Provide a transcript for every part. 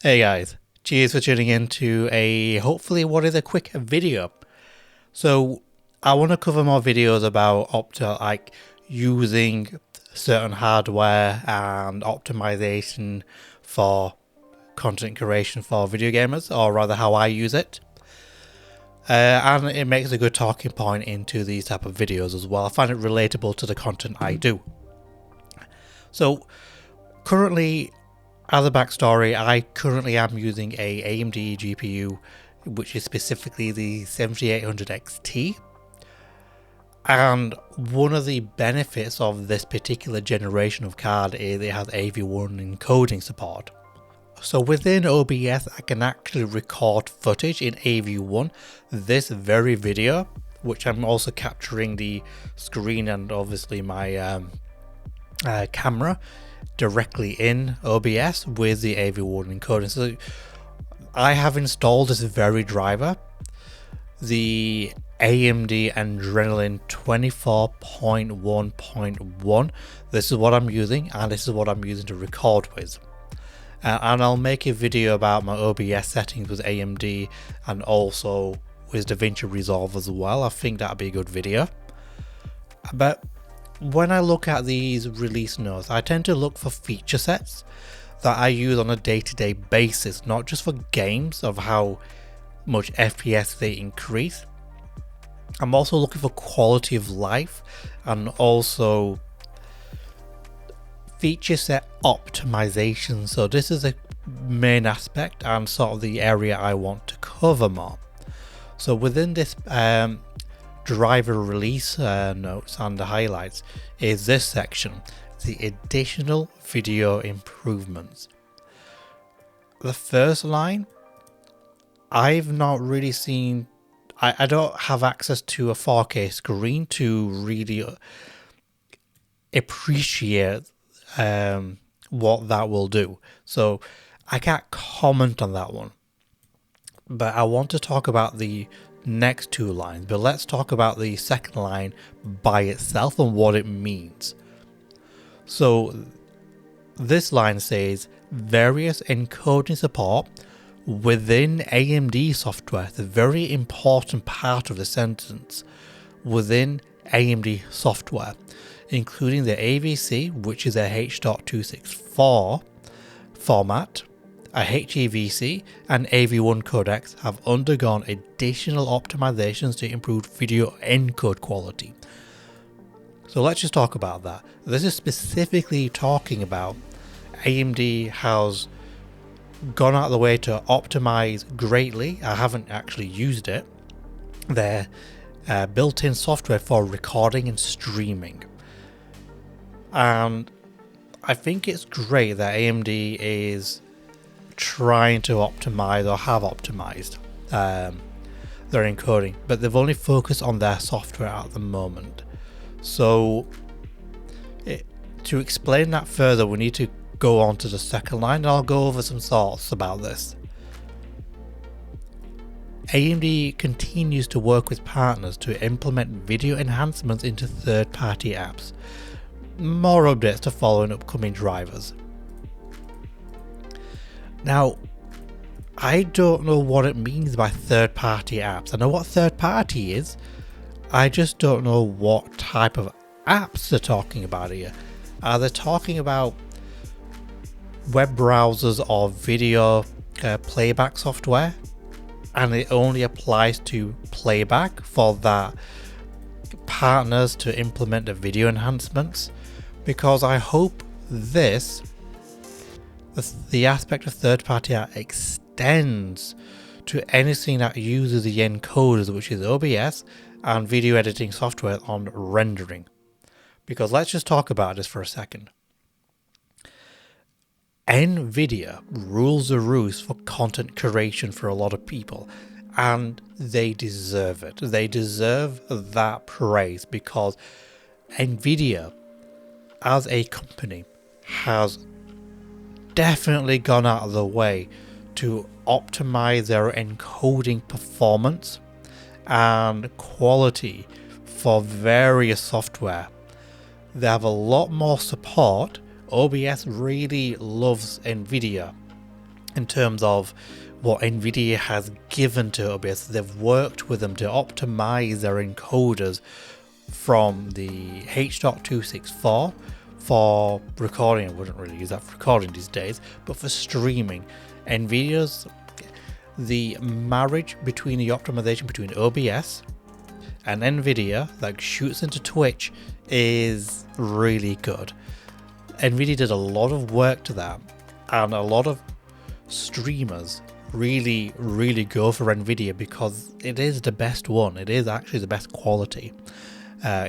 Hey guys, cheers for tuning in to hopefully what is a quick video. So I want to cover more videos about like using certain hardware and optimization for content creation for video gamers, or rather how I use it. And it makes a good talking point into these type of videos as well. I find it relatable to the content I do. So currently, as a backstory, I currently am using a AMD GPU, which is specifically the 7800 XT. And one of the benefits of this particular generation of card is it has AV1 encoding support. So within OBS, I can actually record footage in AV1, this very video, which I'm also capturing the screen and obviously my camera directly in OBS with the AV1 encoding. So I have installed this very driver, the AMD Adrenalin 24.1.1. This is what I'm using, and this is what I'm using to record with. And I'll make a video about my OBS settings with AMD and also with Davinci Resolve as well. I think that'd be a good video. But when I look at these release notes, I tend to look for feature sets that I use on a day-to-day basis, not just for games of how much FPS they increase. I'm also looking for quality of life and also feature set optimization. So this is a main aspect and sort of the area I want to cover more. So within this driver release notes and the highlights is this section, the additional video improvements. The first line, I've not really seen, I don't have access to a 4K screen to really appreciate what that will do, so I can't comment on that one. But I want to talk about the next two lines, but let's talk about the second line by itself and what it means. So this line says various encoding support within AMD software. The very important part of the sentence, within AMD software, including the AVC, which is a H.264 format, a HEVC and AV1 codecs have undergone additional optimizations to improve video encode quality. So let's just talk about that. This is specifically talking about AMD has gone out of the way to optimize greatly. I haven't actually used it. Their built-in software for recording and streaming. And I think it's great that AMD is trying to optimize or have optimized their encoding, but they've only focused on their software at the moment. So to explain that further, we need to go on to the second line, and I'll go over some thoughts about this. AMD continues to work with partners to implement video enhancements into third-party apps. More updates to follow in upcoming drivers. Now, I don't know what it means by third-party apps. I know what third-party is. I just don't know what type of apps they're talking about here. Are they talking about web browsers or video playback software? And it only applies to playback for that partners to implement the video enhancements? Because I hope the aspect of third-party app extends to anything that uses the encoders, which is OBS and video editing software on rendering. Because let's just talk about this for a second. NVIDIA rules the roost for content creation for a lot of people, and they deserve it. They deserve that praise because NVIDIA as a company has definitely gone out of the way to optimize their encoding performance and quality for various software. They have a lot more support. OBS really loves NVIDIA in terms of what NVIDIA has given to OBS. They've worked with them to optimize their encoders from the H.264 for recording. I wouldn't really use that for recording these days, but for streaming. NVIDIA's the marriage between the optimization between OBS and NVIDIA that shoots into Twitch is really good. NVIDIA did a lot of work to that, and a lot of streamers really go for NVIDIA because it is the best one. It is actually the best quality,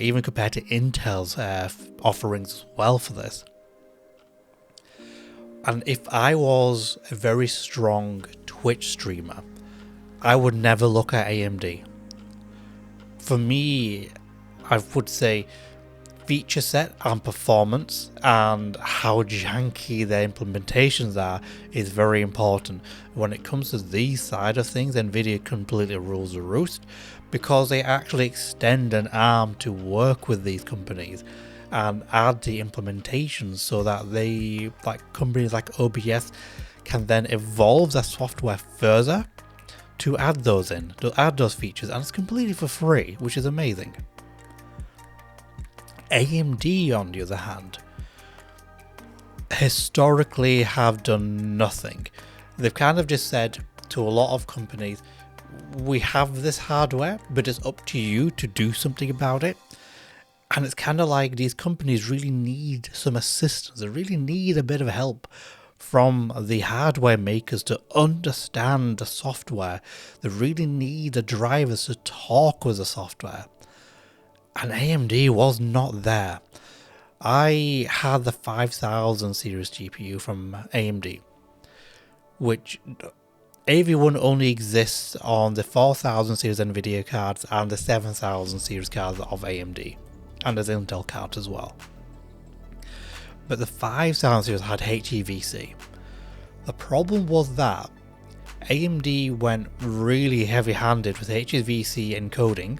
even compared to Intel's offerings as well for this. And if I was a very strong Twitch streamer, I would never look at AMD. For me, I would say feature set and performance and how janky their implementations are is very important. When it comes to these side of things, NVIDIA completely rules the roost because they actually extend an arm to work with these companies and add the implementations so that they, like companies like OBS, can then evolve their software further to add those in, to add those features, and it's completely for free, which is amazing. AMD, on the other hand, historically have done nothing. They've kind of just said to a lot of companies, we have this hardware, but it's up to you to do something about it. And it's kind of like these companies really need some assistance. They really need a bit of help from the hardware makers to understand the software. They really need the drivers to talk with the software. And AMD was not there. I had the 5000 series GPU from AMD, which AV1 only exists on the 4000 series NVIDIA cards and the 7000 series cards of AMD. And there's Intel cards as well. But the 5000 series had HEVC. The problem was that AMD went really heavy-handed with HEVC encoding,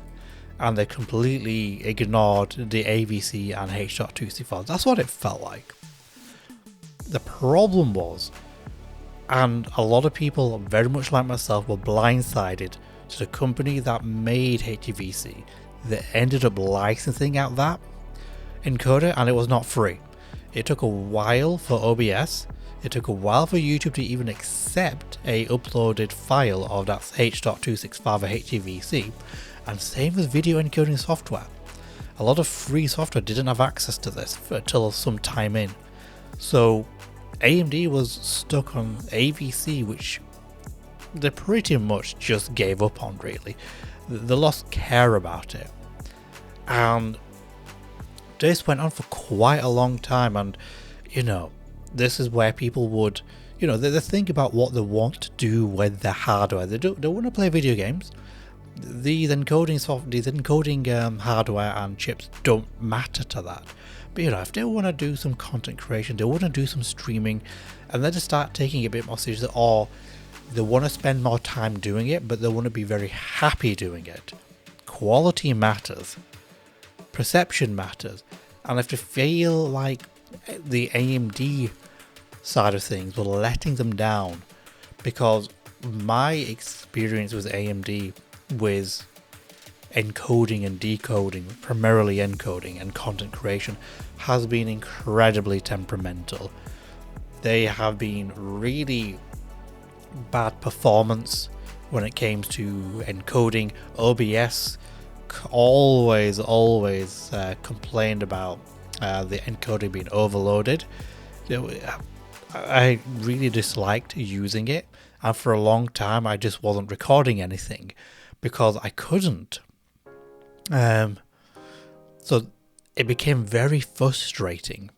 and they completely ignored the AVC and H.264. That's what it felt like. The problem was, and a lot of people very much like myself were blindsided to the company that made HEVC, that ended up licensing out that encoder, and it was not free. It took a while for OBS, it took a while for YouTube to even accept a uploaded file of that H.265 or HEVC, and same with video encoding software. A lot of free software didn't have access to this until some time in. So AMD was stuck on AVC, which they pretty much just gave up on, really. They lost care about it. And this went on for quite a long time, and this is where people would, they think about what they want to do with their hardware. They want to play video games. These encoding hardware and chips don't matter to that. But if they want to do some content creation, they want to do some streaming, and they just start taking it a bit more seriously, or they want to spend more time doing it, but they want to be very happy doing it. Quality matters. Perception matters. And if they feel like the AMD side of things were letting them down, because my experience with AMD with encoding and decoding, primarily encoding and content creation, has been incredibly temperamental. They have been really bad performance when it came to encoding. OBS always complained about the encoding being overloaded. I really disliked using it, and for a long time I just wasn't recording anything because I couldn't. So it became very frustrating,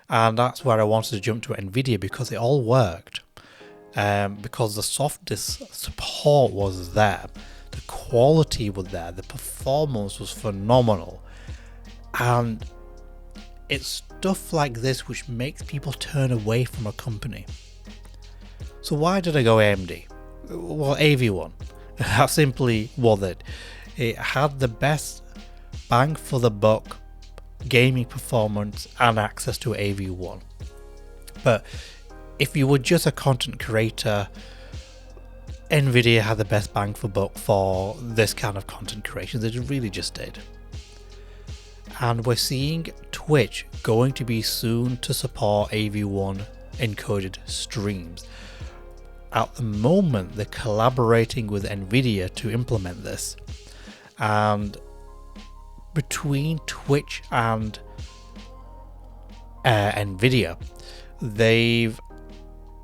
and that's where I wanted to jump to NVIDIA, because it all worked. Because the softest support was there, the quality was there, the performance was phenomenal, and it's stuff like this which makes people turn away from a company. So why did I go AMD? Well, AV1. That simply was it. It had the best bang for the buck gaming performance and access to AV1. But if you were just a content creator, Nvidia had the best bang for buck for this kind of content creation. They really just did. And we're seeing Twitch going to be soon to support AV1 encoded streams. At the moment, they're collaborating with Nvidia to implement this. And between Twitch and Nvidia, they've,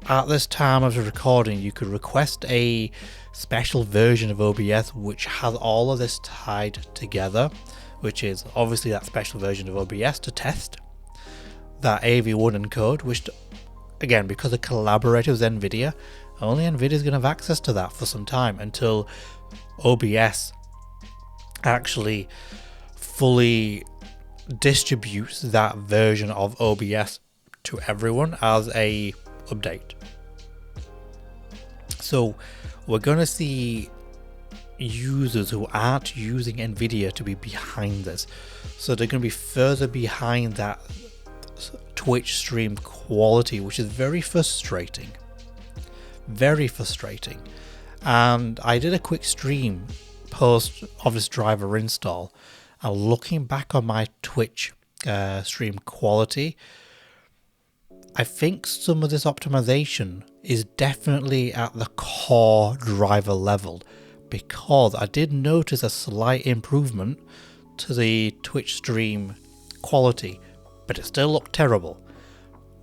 at this time of the recording, you could request a special version of OBS which has all of this tied together, which is obviously that special version of OBS to test that AV1 encode, which again, because of collaborated with Nvidia, only Nvidia is going to have access to that for some time until OBS actually fully distributes that version of OBS to everyone as a update. So we're going to see users who aren't using Nvidia to be behind this, so they're going to be further behind that Twitch stream quality, which is very frustrating. And I did a quick stream post of this driver install, and looking back on my Twitch stream quality, I think some of this optimization is definitely at the core driver level, because I did notice a slight improvement to the Twitch stream quality, but it still looked terrible.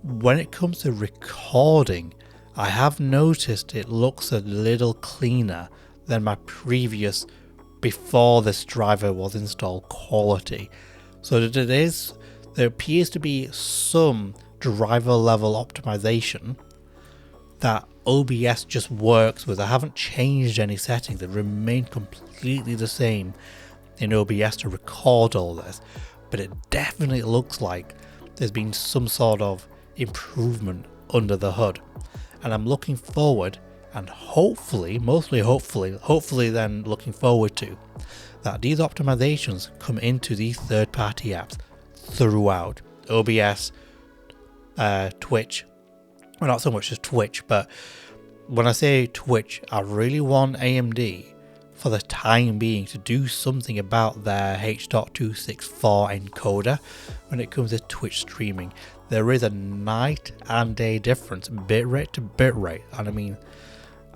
When it comes to recording, I have noticed it looks a little cleaner than my previous, before this driver was installed, quality. So that there appears to be some driver level optimization that OBS just works with. I haven't changed any settings, they remain completely the same in OBS to record all this, but it definitely looks like there's been some sort of improvement under the hood. And I'm looking forward, and hopefully then looking forward to, that these optimizations come into these third-party apps throughout OBS, Twitch. Well, not so much as Twitch, but when I say Twitch, I really want AMD for the time being to do something about their H.264 encoder when it comes to Twitch streaming. There is a night and day difference, bitrate to bitrate, and I mean,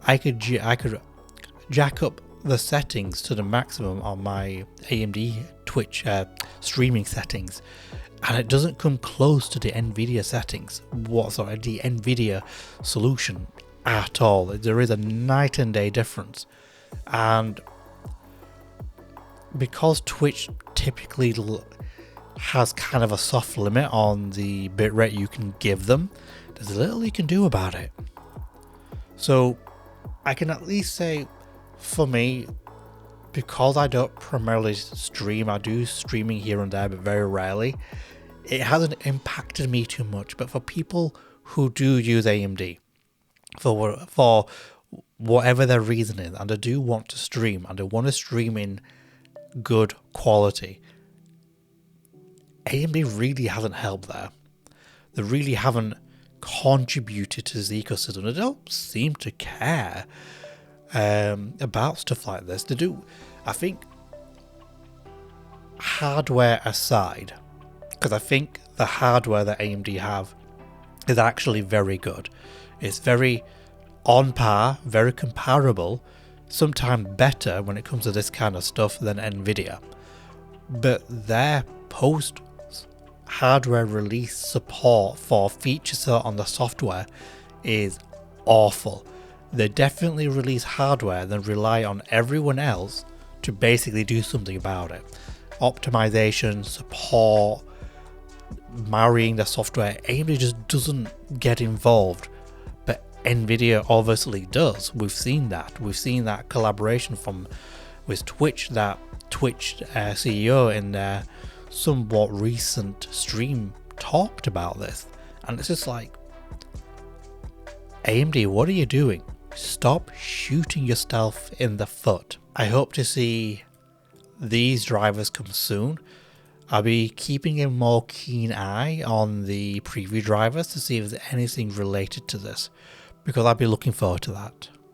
I could jack up the settings to the maximum on my AMD Twitch streaming settings, and it doesn't come close to the Nvidia settings, the Nvidia solution at all. There is a night and day difference, and because Twitch typically has kind of a soft limit on the bitrate you can give them, there's little you can do about it. So I can at least say, for me, because I don't primarily stream, I do streaming here and there but very rarely, it hasn't impacted me too much. But for people who do use AMD for whatever their reason is, and they do want to stream, and they want to stream in good quality, AMD really hasn't helped there. They really haven't contributed to this ecosystem. They don't seem to care about stuff like this. They do, I think, hardware aside, because I think the hardware that AMD have is actually very good. It's very on par, very comparable, sometimes better when it comes to this kind of stuff than Nvidia. But their post hardware release support for features on the software is awful. They definitely release hardware then rely on everyone else to basically do something about it. Optimization, support, marrying the software, AMD just doesn't get involved, but Nvidia obviously does. We've seen that collaboration with Twitch, that Twitch CEO in their somewhat recent stream talked about this, and it's just like, AMD, what are you doing? Stop shooting yourself in the foot. I hope to see these drivers come soon. I'll be keeping a more keen eye on the preview drivers to see if there's anything related to this, because I'll be looking forward to that.